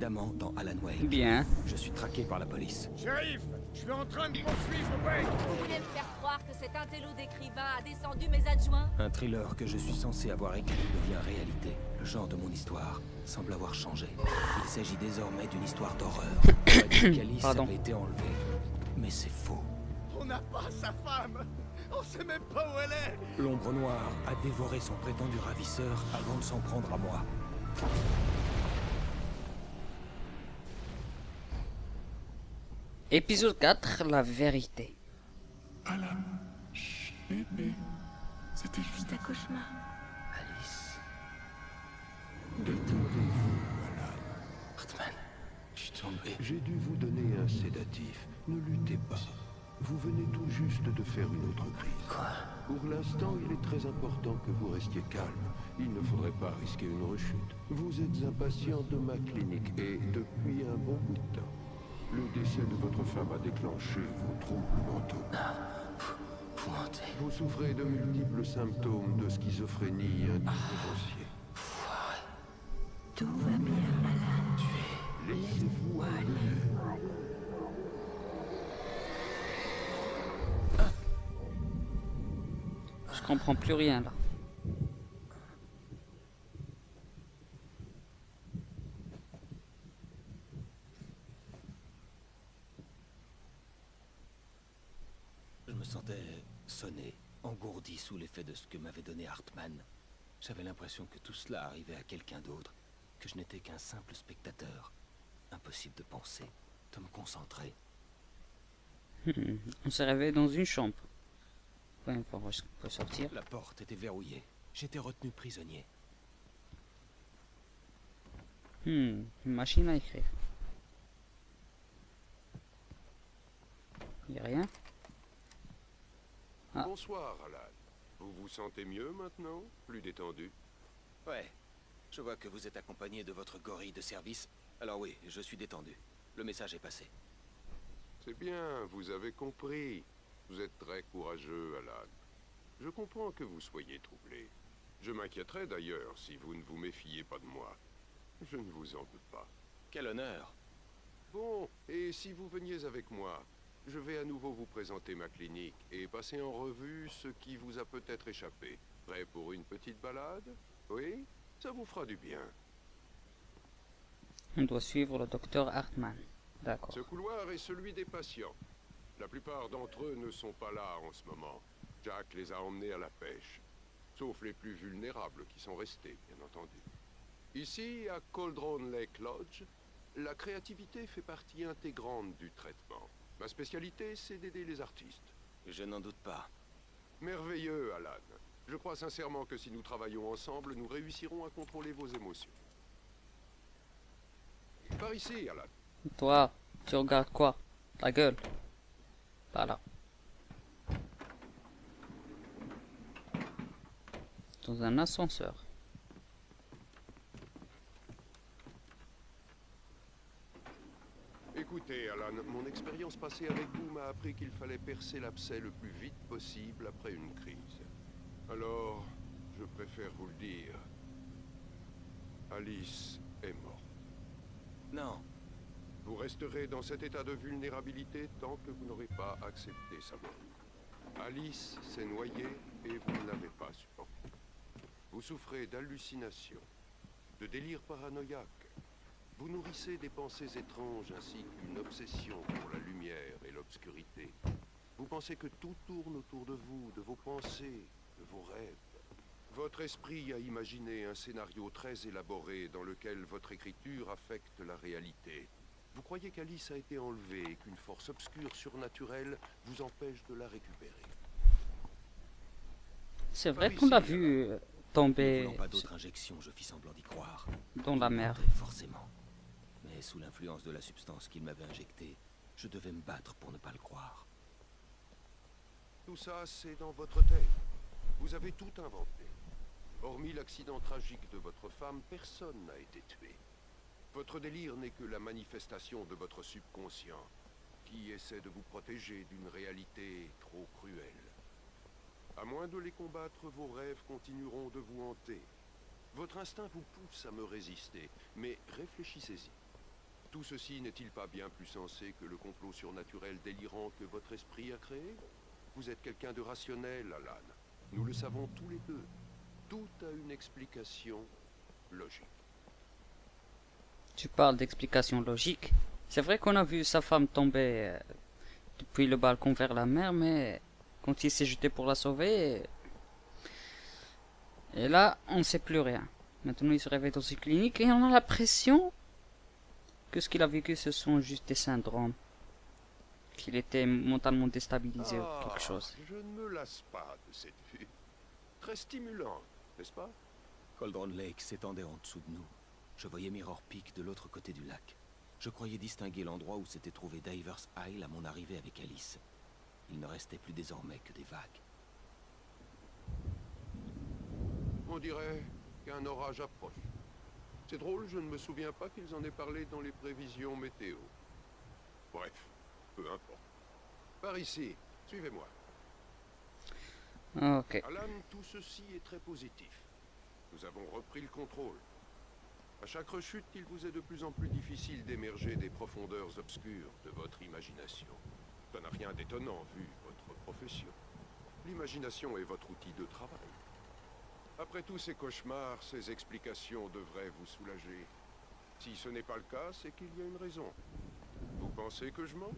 Évidemment dans Alan Wake. Bien. Je suis traqué par la police. Shérif, je suis en train de poursuivre Wake. Vous voulez me faire croire que cet intello d'écrivain a descendu mes adjoints? Un thriller que je suis censé avoir écrit devient réalité. Le genre de mon histoire semble avoir changé. Il s'agit désormais d'une histoire d'horreur. On m'a dit qu'Alice avait été enlevée. Mais c'est faux. On n'a pas sa femme. On sait même pas où elle est. L'ombre noire a dévoré son prétendu ravisseur avant de s'en prendre à moi. Épisode 4, la vérité. Alan, chut, bébé. C'était juste un cauchemar. Alice. Détendez-vous, Alan. Hartman, je suis tombé. J'ai dû vous donner un sédatif. Ne luttez pas. Vous venez tout juste de faire une autre crise. Quoi? Pour l'instant, il est très important que vous restiez calme. Il ne faudrait pas risquer une rechute. Vous êtes un patient de ma clinique et depuis un bon bout de temps. Le décès de votre femme a déclenché vos troubles mentaux. Vous mentez. Vous souffrez de multiples symptômes de schizophrénie indifférenciée. Tout va bien, Alan. Laissez-vous aller. Je comprends plus rien là. Je me sentais sonné, engourdi sous l'effet de ce que m'avait donné Hartman. J'avais l'impression que tout cela arrivait à quelqu'un d'autre, que je n'étais qu'un simple spectateur. Impossible de penser, de me concentrer. On s'est réveillé dans une chambre. Ouais, on peut sortir. La porte était verrouillée. J'étais retenu prisonnier. Une machine à écrire. Il n'y a rien. Ah. Bonsoir, Alan. Vous vous sentez mieux maintenant? Plus détendu? Ouais, je vois que vous êtes accompagné de votre gorille de service. Alors oui, je suis détendu. Le message est passé. C'est bien, vous avez compris. Vous êtes très courageux, Alan. Je comprends que vous soyez troublé. Je m'inquiéterais d'ailleurs si vous ne vous méfiez pas de moi. Je ne vous en veux pas. Quel honneur. Bon, et si vous veniez avec moi, je vais à nouveau vous présenter ma clinique et passer en revue ce qui vous a peut-être échappé. Prêt pour une petite balade? Oui? Ça vous fera du bien. On doit suivre le docteur Hartman. D'accord. Ce couloir est celui des patients. La plupart d'entre eux ne sont pas là en ce moment. Jack les a emmenés à la pêche. Sauf les plus vulnérables qui sont restés, bien entendu. Ici, à Cauldron Lake Lodge, la créativité fait partie intégrante du traitement. Ma spécialité, c'est d'aider les artistes. Je n'en doute pas. Merveilleux, Alan. Je crois sincèrement que si nous travaillons ensemble, nous réussirons à contrôler vos émotions. Par ici, Alan. Toi, tu regardes quoi? Ta gueule. Par là. Dans un ascenseur. Écoutez, Alan, mon expérience passée avec vous m'a appris qu'il fallait percer l'abcès le plus vite possible après une crise. Alors, je préfère vous le dire. Alice est morte. Non. Vous resterez dans cet état de vulnérabilité tant que vous n'aurez pas accepté sa mort. Alice s'est noyée et vous ne l'avez pas supporté. Vous souffrez d'hallucinations, de délires paranoïaques. Vous nourrissez des pensées étranges ainsi qu'une obsession pour la lumière et l'obscurité. Vous pensez que tout tourne autour de vous, de vos pensées, de vos rêves. Votre esprit a imaginé un scénario très élaboré dans lequel votre écriture affecte la réalité. Vous croyez qu'Alice a été enlevée et qu'une force obscure surnaturelle vous empêche de la récupérer. C'est vrai qu'on l'a vu Ne tomber voulant pas d'autres injections, je fis semblant d'y croire. dans la mer. Forcément. Mais sous l'influence de la substance qu'il m'avait injectée, je devais me battre pour ne pas le croire. Tout ça, c'est dans votre tête. Vous avez tout inventé. Hormis l'accident tragique de votre femme, personne n'a été tué. Votre délire n'est que la manifestation de votre subconscient, qui essaie de vous protéger d'une réalité trop cruelle. À moins de les combattre, vos rêves continueront de vous hanter. Votre instinct vous pousse à me résister, mais réfléchissez-y. Tout ceci n'est-il pas bien plus sensé que le complot surnaturel délirant que votre esprit a créé? Vous êtes quelqu'un de rationnel, Alan. Nous le savons tous les deux. Tout a une explication logique. Tu parles d'explication logique. C'est vrai qu'on a vu sa femme tomber depuis le balcon vers la mer, mais quand il s'est jeté pour la sauver... Et là, on ne sait plus rien. Maintenant, il se réveille dans une clinique et on a l'impression que ce qu'il a vécu, ce sont juste des syndromes. Qu'il était mentalement déstabilisé ou quelque chose. Je ne me lasse pas de cette vue. Très stimulant, n'est-ce pas? Cauldron Lake s'étendait en dessous de nous. Je voyais Mirror Peak de l'autre côté du lac. Je croyais distinguer l'endroit où s'était trouvé Divers Isle à mon arrivée avec Alice. Il ne restait plus désormais que des vagues. On dirait qu'un orage approche. C'est drôle, je ne me souviens pas qu'ils en aient parlé dans les prévisions météo. Bref, peu importe. Par ici, suivez-moi. Ok. Alan, tout ceci est très positif. Nous avons repris le contrôle. À chaque rechute, il vous est de plus en plus difficile d'émerger des profondeurs obscures de votre imagination. Ça n'a rien d'étonnant vu votre profession. L'imagination est votre outil de travail. Après tous ces cauchemars, ces explications devraient vous soulager. Si ce n'est pas le cas, c'est qu'il y a une raison. Vous pensez que je mens?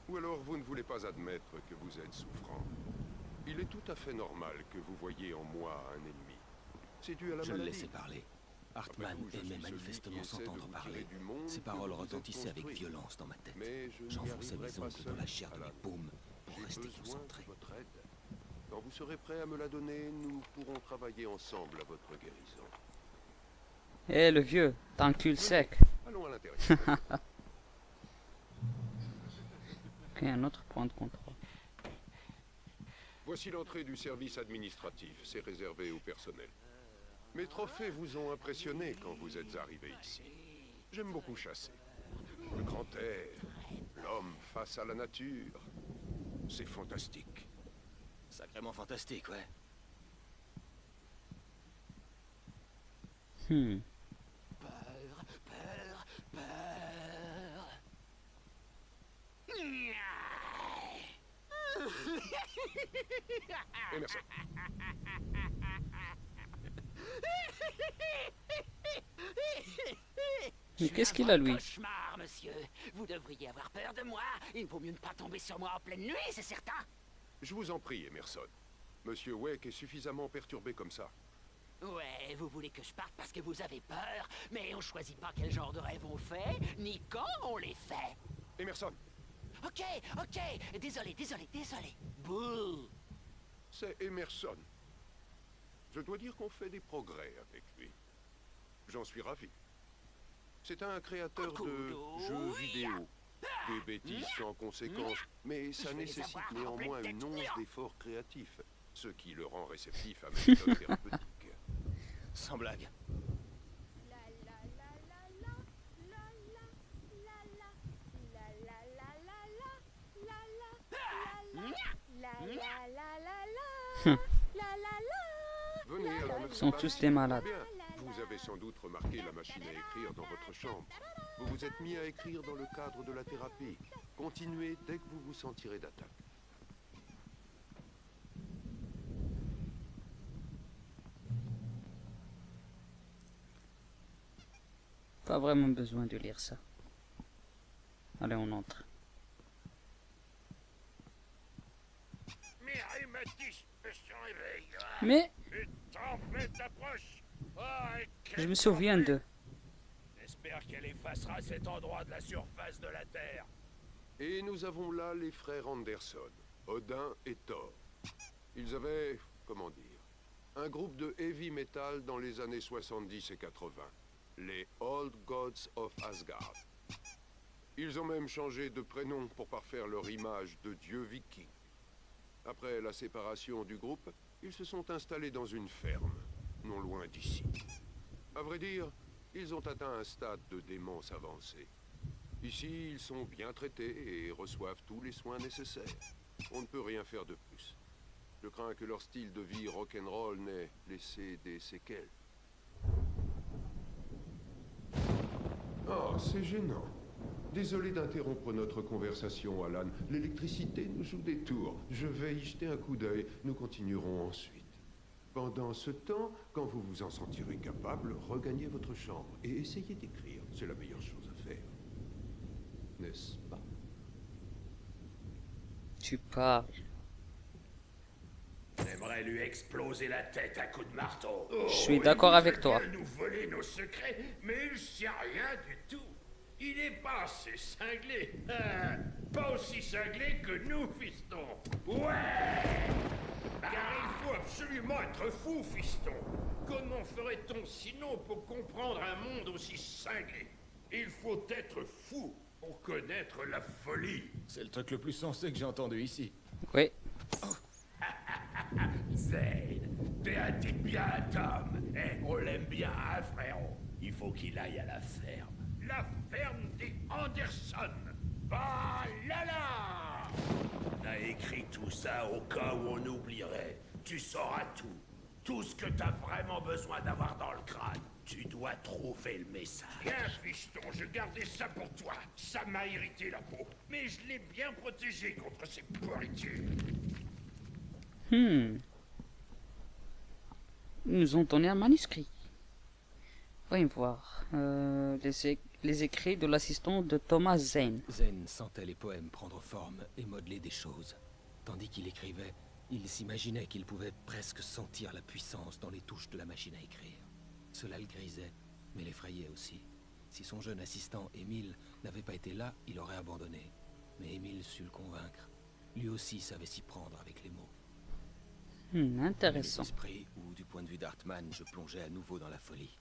Ou alors vous ne voulez pas admettre que vous êtes souffrant? Il est tout à fait normal que vous voyiez en moi un ennemi. C'est dû à la Je le maladie. laissais parler. Hartman aimait manifestement s'entendre parler. Ses paroles retentissaient avec violence dans ma tête. J'enfonçais mes ongles dans la chair de mes paumes pour rester concentré. Votre aide. Quand vous serez prêt à me la donner, nous pourrons travailler ensemble à votre guérison. Eh le vieux, t'as un cul sec. Allons à l'intérieur. Ok, un autre point de contrôle. Voici l'entrée du service administratif. C'est réservé au personnel. Mes trophées vous ont impressionné quand vous êtes arrivé ici. J'aime beaucoup chasser. Le grand air, l'homme face à la nature. C'est fantastique. Sacrément fantastique, ouais. Peur, peur, peur. Emerson. Mais qu'est-ce qu'il a lui? Cauchemar, monsieur. Vous devriez avoir peur de moi. Il vaut mieux ne pas tomber sur moi en pleine nuit, c'est certain. Je vous en prie, Emerson. Monsieur Wake est suffisamment perturbé comme ça. Ouais, vous voulez que je parte parce que vous avez peur, mais on choisit pas quel genre de rêve on fait, ni quand on les fait. Emerson, Ok, désolé. Bouh. c'est Emerson. Je dois dire qu'on fait des progrès avec lui. J'en suis ravi. C'est un créateur de jeux vidéo. Des bêtises sans conséquence, mais ça nécessite néanmoins une once d'effort créatif, ce qui le rend réceptif à ma méthode thérapeutique. Sans blague. Venez, Alan. Ils sont tous des malades. Bien. Vous avez sans doute remarqué la machine à écrire dans votre chambre. Vous vous êtes mis à écrire dans le cadre de la thérapie. Continuez dès que vous vous sentirez d'attaque. Pas vraiment besoin de lire ça. Allez, on entre. Mes rhumatismes se réveillent. Mais Une tempête approche. Ah, et je quelle me souviens tempête. de... J'espère qu'elle effacera cet endroit de la surface de la Terre. Et nous avons là les frères Anderson, Odin et Thor. Ils avaient, comment dire, un groupe de heavy metal dans les années 70 et 80. Les Old Gods of Asgard. Ils ont même changé de prénom pour parfaire leur image de dieux vikings. Après la séparation du groupe, ils se sont installés dans une ferme, non loin d'ici. À vrai dire, ils ont atteint un stade de démence avancée. Ici, ils sont bien traités et reçoivent tous les soins nécessaires. On ne peut rien faire de plus. Je crains que leur style de vie rock'n'roll n'ait laissé des séquelles. Oh, c'est gênant. Désolé d'interrompre notre conversation, Alan. L'électricité nous joue des tours. Je vais y jeter un coup d'œil. Nous continuerons ensuite. Pendant ce temps, quand vous vous en sentirez capable, regagnez votre chambre et essayez d'écrire. C'est la meilleure chose à faire. N'est-ce pas? Tu parles. J'aimerais lui exploser la tête à coups de marteau. Je suis d'accord avec toi. Il nous voler nos secrets, mais il sait rien du tout. Il n'est pas assez cinglé. Hein? Pas aussi cinglé que nous, fiston. Ouais! Car il faut absolument être fou, fiston. Comment ferait-on sinon pour comprendre un monde aussi cinglé? Il faut être fou pour connaître la folie. C'est le truc le plus sensé que j'ai entendu ici. Oui. Zane, t'es un type bien, Tom. Eh, on l'aime bien, hein, frérot? Il faut qu'il aille à la ferme. La ferme des Anderson. Bah là là! On a écrit tout ça au cas où on oublierait. Tu sauras tout. Tout ce que t'as vraiment besoin d'avoir dans le crâne. Tu dois trouver le message. Bien, fiston, je gardais ça pour toi. Ça m'a irrité la peau. Mais je l'ai bien protégé contre ces pourritures. Ils nous ont donné un manuscrit. Voyons voir. Les écrits de l'assistant de Thomas Zane. Zane sentait les poèmes prendre forme et modeler des choses. Tandis qu'il écrivait, il s'imaginait qu'il pouvait presque sentir la puissance dans les touches de la machine à écrire. Cela le grisait, mais l'effrayait aussi. Si son jeune assistant, Émile, n'avait pas été là, il aurait abandonné. Mais Émile sut le convaincre. Lui aussi savait s'y prendre avec les mots. Intéressant. L'esprit où, du point de vue d'Hartmann, je plongeais à nouveau dans la folie.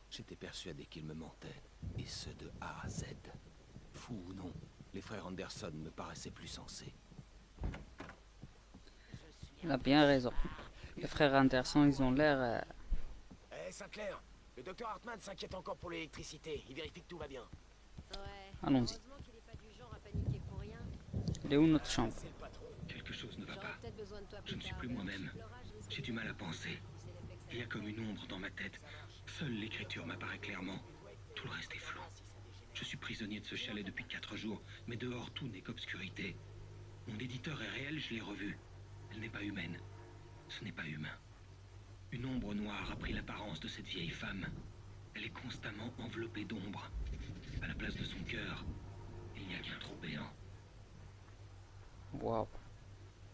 J'étais persuadé qu'il me mentait, et ce de A à Z. Fou ou non, les frères Anderson me paraissaient plus sensés. Il a bien raison. Les frères Anderson, ils ont l'air... Eh, Sinclair, le docteur Hartmann s'inquiète encore pour l'électricité. Il vérifie que tout va bien. Ouais. Allons-y. Heureusement qu'il est pas du genre à paniquer pour rien. Il est où notre chambre? C'est le patron. Quelque chose ne va J'aurais pas. peut-être besoin de toi Je ne suis plus moi-même. J'ai du mal à penser. Il y a comme une ombre dans ma tête. Seule l'écriture m'apparaît clairement. Tout le reste est flou. Je suis prisonnier de ce chalet depuis 4 jours, mais dehors tout n'est qu'obscurité. Mon éditeur est réel, je l'ai revu. Elle n'est pas humaine. Ce n'est pas humain. Une ombre noire a pris l'apparence de cette vieille femme. Elle est constamment enveloppée d'ombre. À la place de son cœur, il n'y a qu'un trou béant. Waouh.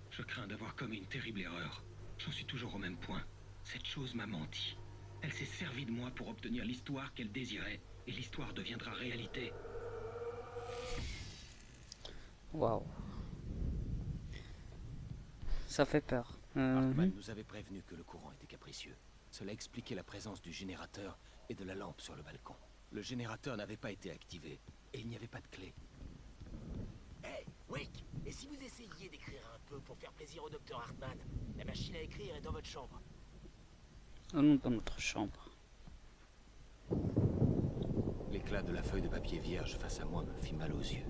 Je crains d'avoir commis une terrible erreur. J'en suis toujours au même point. Cette chose m'a menti. Elle s'est servie de moi pour obtenir l'histoire qu'elle désirait, et l'histoire deviendra réalité. Waouh. Ça fait peur. Hartmann nous avait prévenu que le courant était capricieux. Cela expliquait la présence du générateur et de la lampe sur le balcon. Le générateur n'avait pas été activé, et il n'y avait pas de clé. Eh, Wake, et si vous essayiez d'écrire un peu pour faire plaisir au docteur Hartmann? La machine à écrire est dans votre chambre. Allons dans notre chambre. L'éclat de la feuille de papier vierge face à moi me fit mal aux yeux.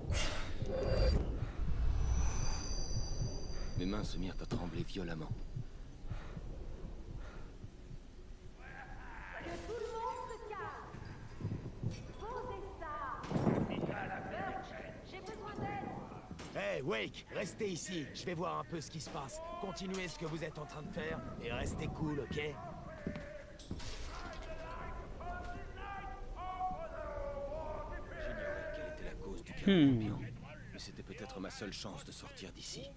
Mes mains se mirent à trembler violemment. Que tout le monde se calme. Posez ça. J'ai besoin d'aide. Eh, Wake, restez ici. Je vais voir un peu ce qui se passe. Continuez ce que vous êtes en train de faire et restez cool, ok? J'ignorais quelle était la cause du chaos ambiant, mais c'était peut-être ma seule chance de sortir d'ici.